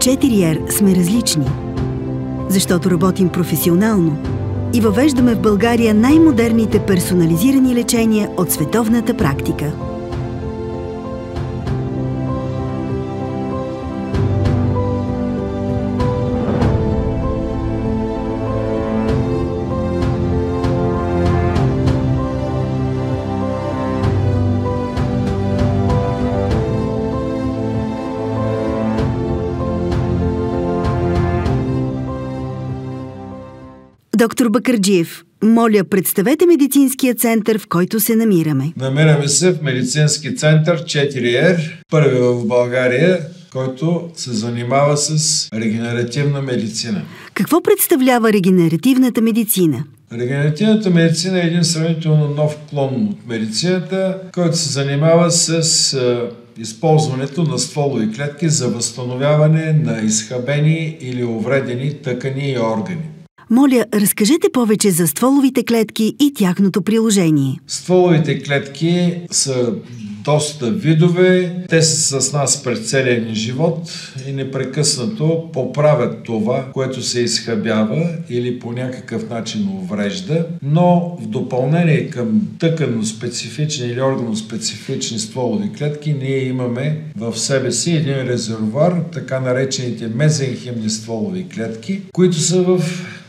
4R сме различни, защото работим професионално и въвеждаме в България най-модерните персонализирани лечения от световната практика. Доктор Бакърджиев, моля, представете медицинския център, в който се намираме. Намираме се в медицински център 4R, първи в България, който се занимава с регенеративна медицина. Какво представлява регенеративната медицина? Регенеративната медицина е един сравнително нов клон от медицината, който се занимава с използването на стволови клетки за възстановяване на изхабени или увредени тъкани и органи. Моля, разкажете повече за стволовите клетки и тяхното приложение. Стволовите клетки са доста видове. Те са с нас през целия ни живот и непрекъснато поправят това, което се изхабява или по някакъв начин уврежда, но в допълнение към тъканно-специфични или органоспецифични стволови клетки ние имаме в себе си един резервоар, така наречените мезенхимни стволови клетки, които са в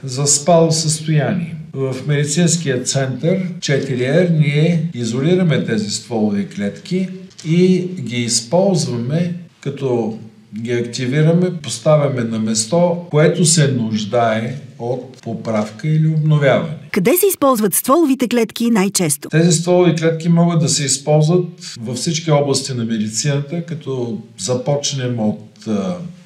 заспало състояние. В медицинския център 4R ние изолираме тези стволови клетки и ги използваме, като ги активираме, поставяме на место, което се нуждае от поправка или обновяване. Къде се използват стволовите клетки най-често? Тези стволови клетки могат да се използват във всички области на медицината, като започнем от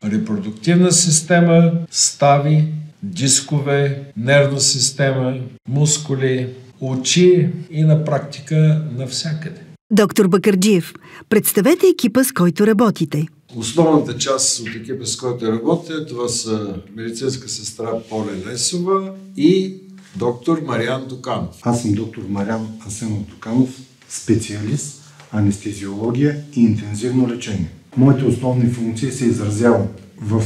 репродуктивна система, стави, дискове, нервна система, мускули, очи и на практика навсякъде. Доктор Бакърджиев, представете екипа, с който работите. Основната част от екипа, с който работя, това са медицинска сестра Поля Лесова и доктор Мариан Дуканов. Аз съм доктор Мариан Асенов Дуканов, специалист, анестезиология и интензивно лечение. Моите основни функции се изразяват в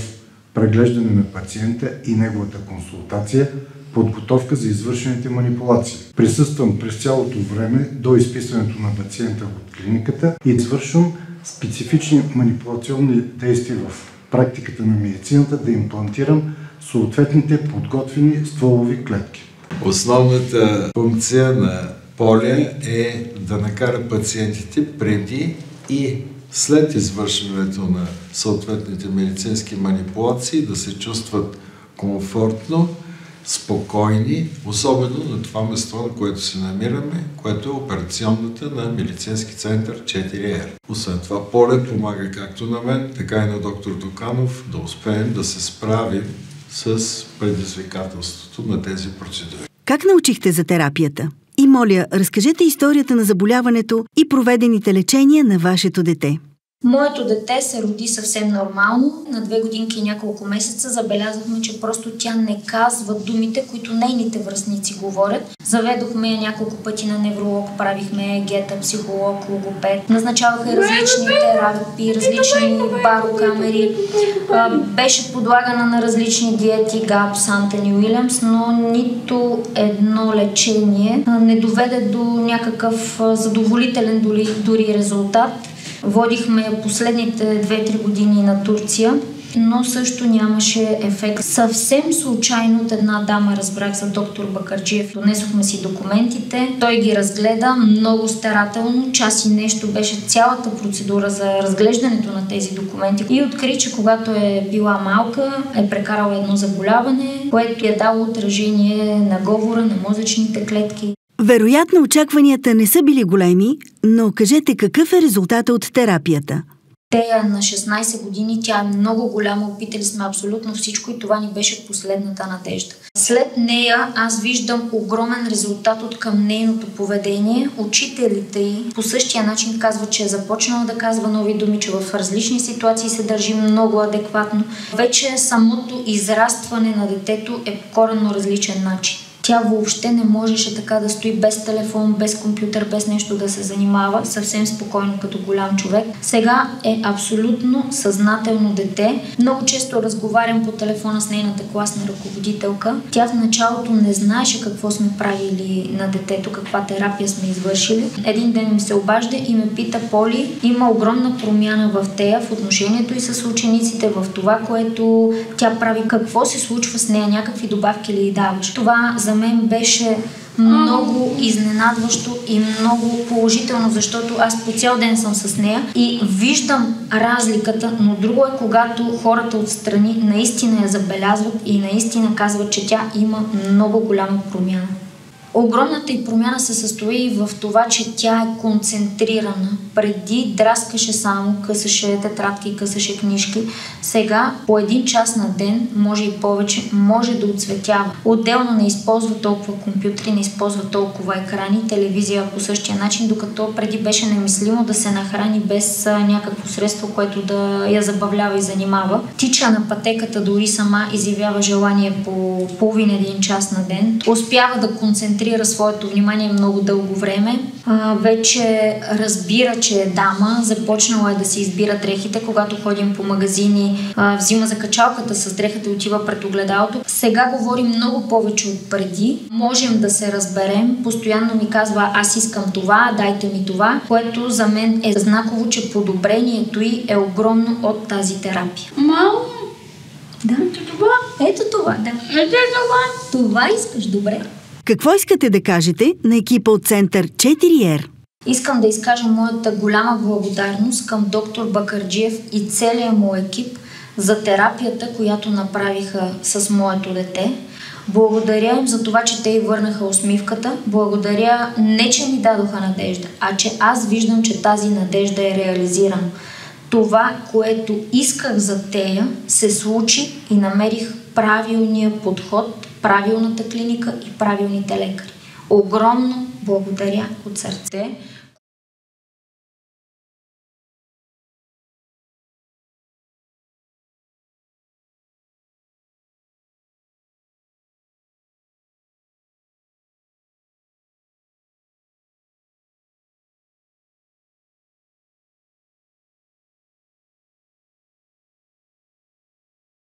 преглеждане на пациента и неговата консултация, подготовка за извършените манипулации. Присъствам през цялото време до изписването на пациента от клиниката и извършвам специфични манипулационни действия в практиката на медицината да имплантирам съответните подготвени стволови клетки. Основната функция на Поля е да накара пациентите преди и след извършването на съответните медицински манипулации да се чувстват комфортно, спокойни, особено на това место, на което се намираме, което е операционната на медицински център 4R. Освен това, Поле помага както на мен, така и на доктор Дуканов да успеем да се справим с предизвикателството на тези процедури. Как научихте за терапията? И моля, разкажете историята на заболяването и проведените лечения на вашето дете. Моето дете се роди съвсем нормално. На 2 годинки и няколко месеца забелязахме, че просто тя не казва думите, които нейните връстници говорят. Заведохме я няколко пъти на невролог, правихме егета, психолог, логопед. Назначаваха различни терапии, различни барокамери. Беше подлагана на различни диети, ГАП, Антони Уилямс, но нито едно лечение не доведе до някакъв задоволителен дори резултат. Водихме последните 2-3 години на Турция, но също нямаше ефект. Съвсем случайно от една дама разбрах за доктор Бакърджиев. Донесохме си документите, той ги разгледа много старателно, час и нещо беше цялата процедура за разглеждането на тези документи и откри, че когато е била малка, е прекарала едно заболяване, което е дало отражение на говора, на мозъчните клетки. Вероятно очакванията не са били големи, но кажете какъв е резултата от терапията? Тея на 16 години, тя е много голяма, опитали сме абсолютно всичко и това ни беше последната надежда. След нея аз виждам огромен резултат от към нейното поведение. Учителите й по същия начин казват, че е започнала да казва нови думи, че в различни ситуации се държи много адекватно. Вече самото израстване на детето е по коренно различен начин. Тя въобще не можеше така да стои без телефон, без компютър, без нещо да се занимава, съвсем спокойно като голям човек. Сега е абсолютно съзнателно дете. Много често разговарям по телефона с нейната класна ръководителка. Тя в началото не знаеше какво сме правили на детето, каква терапия сме извършили. Един ден ми се обажда и ме пита: Поли, има огромна промяна в тея, в отношението и с учениците, в това, което тя прави. Какво се случва с нея? Някакви добавки ли й даваш? Това за мен беше много изненадващо и много положително, защото аз по цял ден съм с нея и виждам разликата, но друго е когато хората отстрани наистина я забелязват и наистина казват, че тя има много голяма промяна. Огромната й промяна се състои в това, че тя е концентрирана. Преди драскаше само, късаше тетрадки, късаше книжки. Сега по 1 час на ден, може и повече, може да отцветява. Отделно не използва толкова компютри, не използва толкова екрани, телевизия по същия начин, докато преди беше немислимо да се нахрани без някакво средство, което да я забавлява и занимава. Тича на пътеката, дори сама изявява желание по половин-1 час на ден. Успява да концентрира своето внимание много дълго време. Вече разбира, че е дама, започнала е да си избира дрехите, когато ходим по магазини, взима закачалката с дрехата и отива пред огледалото. Сега говорим много повече от преди. Можем да се разберем. Постоянно ми казва: аз искам това, дайте ми това, което за мен е знаково, че подобрението й е огромно от тази терапия. Мамо, да, това? Ето това, да. Ето това? Това искаш, добре. Какво искате да кажете на екипа от Център 4R? Искам да изкажа моята голяма благодарност към доктор Бакърджиев и целия му екип за терапията, която направиха с моето дете. Благодаря им за това, че те й върнаха усмивката. Благодаря не, че ми дадоха надежда, а че аз виждам, че тази надежда е реализирана. Това, което исках за тея, се случи и намерих правилния подход, правилната клиника и правилните лекари. Огромно благодаря от сърце.